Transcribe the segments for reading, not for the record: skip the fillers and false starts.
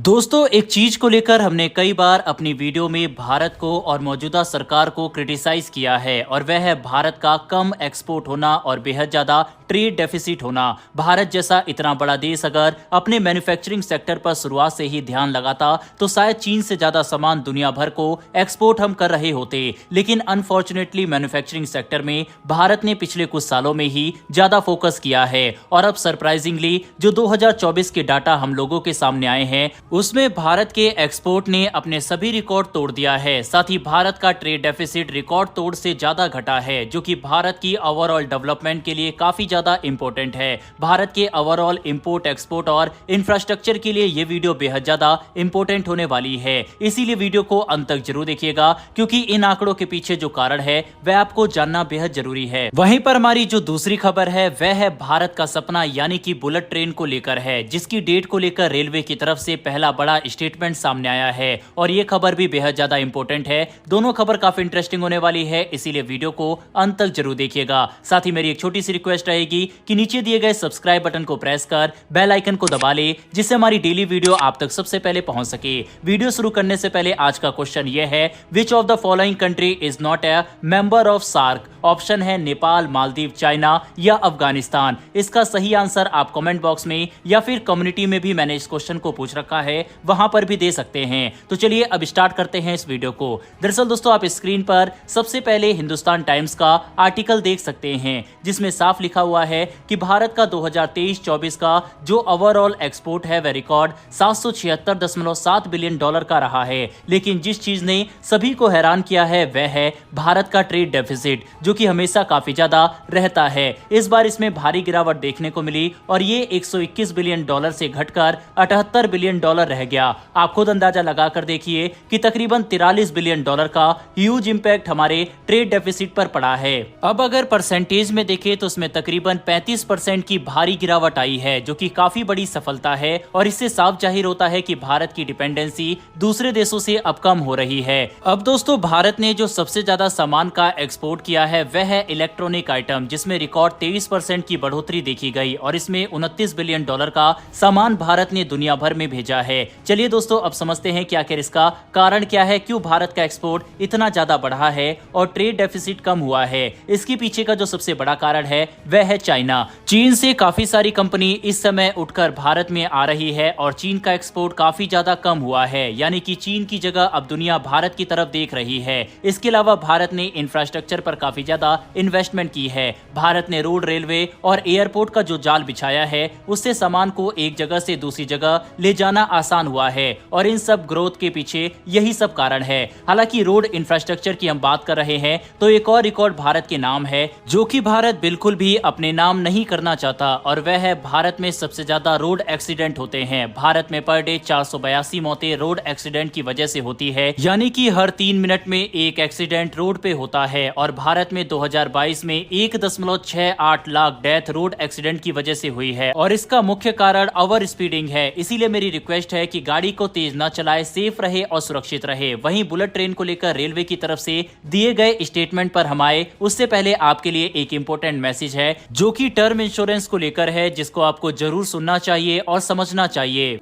दोस्तों, एक चीज को लेकर हमने कई बार अपनी वीडियो में भारत को और मौजूदा सरकार को क्रिटिसाइज किया है और वह है भारत का कम एक्सपोर्ट होना और बेहद ज्यादा ट्रेड डेफिसिट होना। भारत जैसा इतना बड़ा देश अगर अपने मैन्युफैक्चरिंग सेक्टर पर शुरुआत से ही ध्यान लगाता तो शायद चीन से ज्यादा सामान दुनिया भर को एक्सपोर्ट हम कर रहे होते, लेकिन अनफॉर्चुनेटली मैन्युफैक्चरिंग सेक्टर में भारत ने पिछले कुछ सालों में ही ज्यादा फोकस किया है और अब सरप्राइजिंगली जो 2024 के डाटा हम लोगों के सामने आए हैं उसमें भारत के एक्सपोर्ट ने अपने सभी रिकॉर्ड तोड़ दिया है। साथ ही भारत का ट्रेड डेफिसिट रिकॉर्ड तोड़ से ज्यादा घटा है, जो कि भारत की ओवरऑल डेवलपमेंट के लिए काफी ज्यादा इंपॉर्टेंट है। भारत के ओवरऑल इंपोर्ट एक्सपोर्ट और इंफ्रास्ट्रक्चर के लिए ये वीडियो बेहद ज्यादा इंपॉर्टेंट होने वाली है, इसीलिए वीडियो को अंत तक जरूर देखिएगा क्योंकि इन आंकड़ों के पीछे जो कारण है वह आपको जानना बेहद जरूरी है। वहीं पर हमारी जो दूसरी खबर है वह है भारत का सपना यानी कि बुलेट ट्रेन को लेकर है, जिसकी डेट को लेकर रेलवे की तरफ से पहला बड़ा स्टेटमेंट सामने आया है और ये खबर भी बेहद ज्यादा इंपॉर्टेंट है। दोनों खबर काफी इंटरेस्टिंग होने वाली है, इसीलिए वीडियो को अंत तक जरूर देखिएगा। साथ ही मेरी एक छोटी सी रिक्वेस्ट रहेगी कि नीचे दिए गए सब्सक्राइब बटन को प्रेस कर बेल आइकन को दबा ले, जिससे हमारी डेली वीडियो आप तक सबसे पहले पहुंच सके। वीडियो शुरू करने से पहले आज का क्वेश्चन यह है, which of the following country is not a member of SAARC? Option है नेपाल, मालदीव, चाइना या अफगानिस्तान। इसका सही आंसर आप कमेंट बॉक्स में या फिर कम्युनिटी में भी मैंने इस क्वेश्चन को पूछ रखा है, वहां पर भी दे सकते हैं। तो चलिए अब स्टार्ट करते हैं इस वीडियो को। दरअसल दोस्तों, आप स्क्रीन पर सबसे पहले हिंदुस्तान टाइम्स का आर्टिकल देख सकते हैं, जिसमें साफ लिखा हुआ है कि भारत का 2023-24 का जो ओवरऑल एक्सपोर्ट है वह रिकॉर्ड 776.7 बिलियन डॉलर का रहा है। लेकिन जिस चीज ने सभी को हैरान किया है वह है भारत का ट्रेड डेफिसिट, जो कि हमेशा काफी ज्यादा रहता है। इस बार इसमें भारी गिरावट देखने को मिली और ये 121 बिलियन डॉलर से घटकर 78 बिलियन डॉलर रह गया। आप खुद अंदाजा लगाकर देखिए कि तकरीबन 43 बिलियन डॉलर का ह्यूज इंपैक्ट हमारे ट्रेड डेफिसिट पर पड़ा है। अब अगर परसेंटेज में देखें तो उसमें तकरीबन 35% की भारी गिरावट आई है, जो कि काफी बड़ी सफलता है और इससे साफ जाहिर होता है कि भारत की डिपेंडेंसी दूसरे देशों से अब कम हो रही है। अब दोस्तों, भारत ने जो सबसे ज्यादा सामान का एक्सपोर्ट किया है वह है इलेक्ट्रॉनिक आइटम, जिसमें रिकॉर्ड 23% की बढ़ोतरी देखी गई और इसमें 29 बिलियन डॉलर का सामान भारत ने दुनिया भर में भेजा है। चलिए दोस्तों, अब समझते हैं कि आखिर इसका कारण क्या है, क्यों भारत का एक्सपोर्ट इतना ज्यादा बढ़ा है और ट्रेड डेफिसिट कम हुआ है। इसके पीछे का जो सबसे बड़ा कारण है वह है चाइना। चीन से काफी सारी कंपनी इस समय उठकर भारत में आ रही है और चीन का एक्सपोर्ट काफी ज्यादा कम हुआ है, यानी कि चीन की जगह अब दुनिया भारत की तरफ देख रही है। इसके अलावा भारत ने इंफ्रास्ट्रक्चर पर काफी ज्यादा इन्वेस्टमेंट की है। भारत ने रोड, रेलवे और एयरपोर्ट का जो जाल बिछाया है उससे सामान को एक जगह से दूसरी जगह ले जाना आसान हुआ है और इन सब ग्रोथ के पीछे यही सब कारण है। हालांकि रोड इंफ्रास्ट्रक्चर की हम बात कर रहे हैं तो एक और रिकॉर्ड भारत के नाम है, जो कि भारत बिल्कुल भी अपने नाम नहीं करना चाहता, और वह है भारत में सबसे ज्यादा रोड एक्सीडेंट होते हैं। भारत में पर डे 482 मौतें रोड एक्सीडेंट की वजह से होती है, यानी कि हर 3 मिनट में एक एक्सीडेंट रोड पे होता है। और भारत में 2022 में 1.68 लाख डेथ रोड एक्सीडेंट की वजह से हुई है और इसका मुख्य कारण ओवर स्पीडिंग है। इसीलिए मेरी रिक्वेस्ट है कि गाड़ी को तेज न चलाए, सेफ रहे और सुरक्षित रहे। वहीं बुलेट ट्रेन को लेकर रेलवे की तरफ से दिए गए स्टेटमेंट पर हम आए उससे पहले आपके लिए एक इंपॉर्टेंट मैसेज है, जो कि टर्म इंश्योरेंस को लेकर है, जिसको आपको जरूर सुनना चाहिए और समझना चाहिए।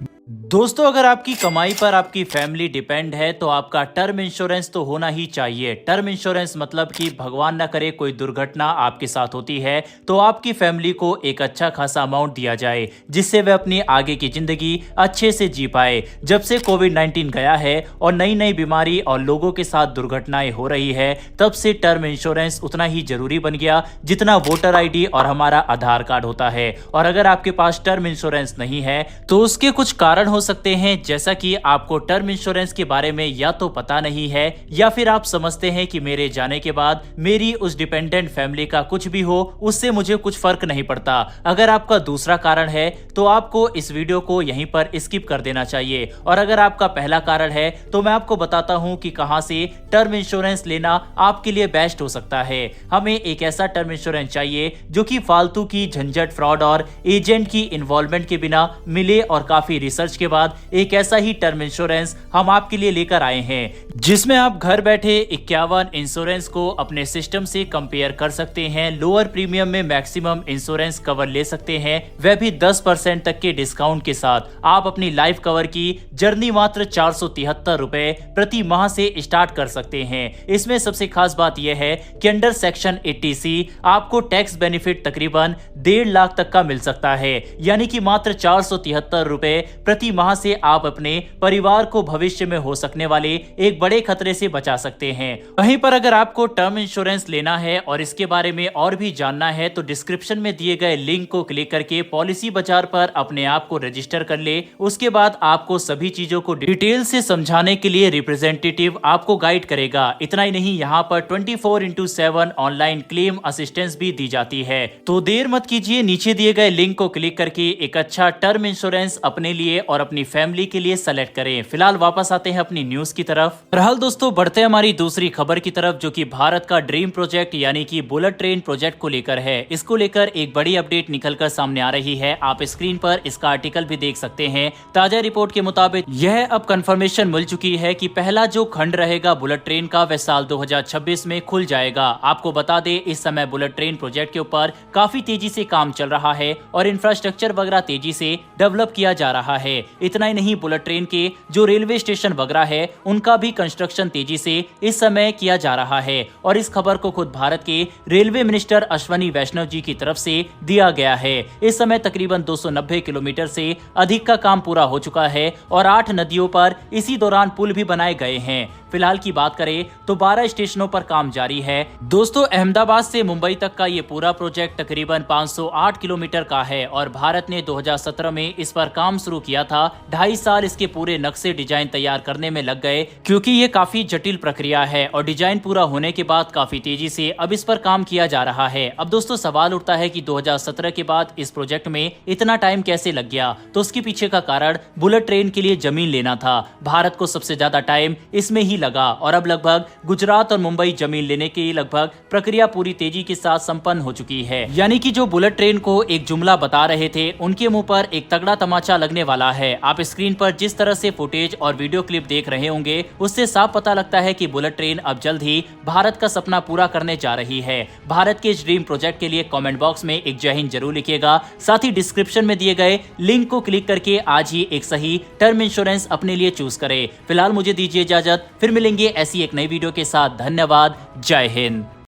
दोस्तों, अगर आपकी कमाई पर आपकी फैमिली डिपेंड है तो आपका टर्म इंश्योरेंस तो होना ही चाहिए। टर्म इंश्योरेंस मतलब कि भगवान न करे कोई दुर्घटना आपके साथ होती है तो आपकी फैमिली को एक अच्छा खासा अमाउंट दिया जाए, जिससे वह अपनी आगे की जिंदगी अच्छे से जी पाए। जब से कोविड-19 गया है और नई नई बीमारी और लोगों के साथ दुर्घटनाएं हो रही है, तब से टर्म इंश्योरेंस उतना ही जरूरी बन गया जितना वोटर ID और हमारा आधार कार्ड होता है। और अगर आपके पास टर्म इंश्योरेंस नहीं है तो उसके कुछ कारण हो सकते हैं, जैसा कि आपको टर्म इंश्योरेंस के बारे में या तो पता नहीं है या फिर आप समझते हैं कि मेरे जाने के बाद मेरी उस डिपेंडेंट फैमिली का कुछ भी हो उससे मुझे कुछ फर्क नहीं पड़ता। अगर आपका दूसरा कारण है तो आपको इस वीडियो को यहीं पर स्किप कर देना चाहिए। और अगर आपका पहला कारण है तो मैं आपको बताता हूं कि कहां से टर्म इंश्योरेंस लेना आपके लिए बेस्ट हो सकता है। हमें एक ऐसा टर्म इंश्योरेंस चाहिए जो कि फालतू की झंझट, फ्रॉड और एजेंट की इन्वॉल्वमेंट के बिना मिले और काफी रिसर्च रिसर्च के बाद एक ऐसा ही टर्म इंश्योरेंस हम आपके लिए लेकर आए हैं, जिसमें आप घर बैठे 51 इंश्योरेंस को अपने सिस्टम से कंपेयर कर सकते हैं, लोअर प्रीमियम में मैक्सिमम इंश्योरेंस कवर ले सकते हैं, वह भी 10% तक के डिस्काउंट के साथ। आप अपनी लाइफ कवर की जर्नी मात्र 473 रुपए प्रति माह से स्टार्ट कर सकते हैं। इसमें सबसे खास बात यह है कि अंडर सेक्शन 80C आपको टैक्स बेनिफिट तकरीबन 1.5 लाख तक का मिल सकता है, यानी कि मात्र 473 रुपए प्रति माह से आप अपने परिवार को भविष्य में हो सकने वाले एक बड़े खतरे से बचा सकते हैं। वहीं पर अगर आपको टर्म इंश्योरेंस लेना है और इसके बारे में और भी जानना है तो डिस्क्रिप्शन में दिए गए लिंक को क्लिक करके पॉलिसी बाजार पर अपने आप को रजिस्टर कर ले। उसके बाद आपको सभी चीजों को डिटेल से समझाने के लिए रिप्रेजेंटेटिव आपको गाइड करेगा। इतना ही नहीं, यहाँ पर 24/7 ऑनलाइन क्लेम असिस्टेंस भी दी जाती है। तो देर मत कीजिए, नीचे दिए गए लिंक को क्लिक करके एक अच्छा टर्म इंश्योरेंस अपने लिए और अपनी फैमिली के लिए सेलेक्ट करें। फिलहाल वापस आते हैं अपनी न्यूज की तरफ। फिलहाल दोस्तों बढ़ते हैं हमारी दूसरी खबर की तरफ, जो कि भारत का ड्रीम प्रोजेक्ट यानी कि बुलेट ट्रेन प्रोजेक्ट को लेकर है। इसको लेकर एक बड़ी अपडेट निकलकर सामने आ रही है। आप स्क्रीन पर इसका आर्टिकल भी देख सकते हैं। ताजा रिपोर्ट के मुताबिक यह अब कंफर्मेशन मिल चुकी है कि पहला जो खंड रहेगा बुलेट ट्रेन का वह साल 2026 में खुल जाएगा। आपको बता दें, इस समय बुलेट ट्रेन प्रोजेक्ट के ऊपर काफी तेजी से काम चल रहा है और इंफ्रास्ट्रक्चर वगैरह तेजी से डेवलप किया जा रहा है। इतना ही नहीं, बुलेट ट्रेन के जो रेलवे स्टेशन वगैरह है उनका भी कंस्ट्रक्शन तेजी से इस समय किया जा रहा है और इस खबर को खुद भारत के रेलवे मिनिस्टर अश्वनी वैष्णव जी की तरफ से दिया गया है। इस समय तकरीबन 290 किलोमीटर से अधिक का काम पूरा हो चुका है और 8 नदियों पर इसी दौरान पुल भी बनाए गए हैं। फिलहाल की बात करें तो 12 स्टेशनों पर काम जारी है। दोस्तों, अहमदाबाद से मुंबई तक का ये पूरा प्रोजेक्ट तकरीबन 508 किलोमीटर का है और भारत ने 2017 में इस पर काम शुरू किया था। 2.5 साल इसके पूरे नक्शे डिजाइन तैयार करने में लग गए, क्योंकि ये काफी जटिल प्रक्रिया है और डिजाइन पूरा होने के बाद काफी तेजी से अब इस पर काम किया जा रहा है। अब दोस्तों सवाल उठता है कि 2017 के बाद इस प्रोजेक्ट में इतना टाइम कैसे लग गया? तो उसके पीछे का कारण बुलेट ट्रेन के लिए जमीन लेना था। भारत को सबसे ज्यादा टाइम इसमें ही लगा और अब लगभग गुजरात और मुंबई जमीन लेने की लगभग प्रक्रिया पूरी तेजी के साथ संपन्न हो चुकी है। यानी कि जो बुलेट ट्रेन को एक जुमला बता रहे थे, उनके मुंह पर एक तगड़ा तमाचा लगने वाला है। आप स्क्रीन पर जिस तरह से फुटेज और वीडियो क्लिप देख रहे होंगे, उससे साफ पता लगता है कि बुलेट ट्रेन अब जल्द ही भारत का सपना पूरा करने जा रही है। भारत के इस ड्रीम प्रोजेक्ट के लिए कमेंट बॉक्स में एक जय हिंद जरूर लिखिएगा। साथ ही डिस्क्रिप्शन में दिए गए लिंक को क्लिक करके आज ही एक सही टर्म इंश्योरेंस अपने लिए चूज करें। फिलहाल मुझे दीजिए इजाजत, फिर मिलेंगे ऐसी एक नई वीडियो के साथ। धन्यवाद, जय हिंद।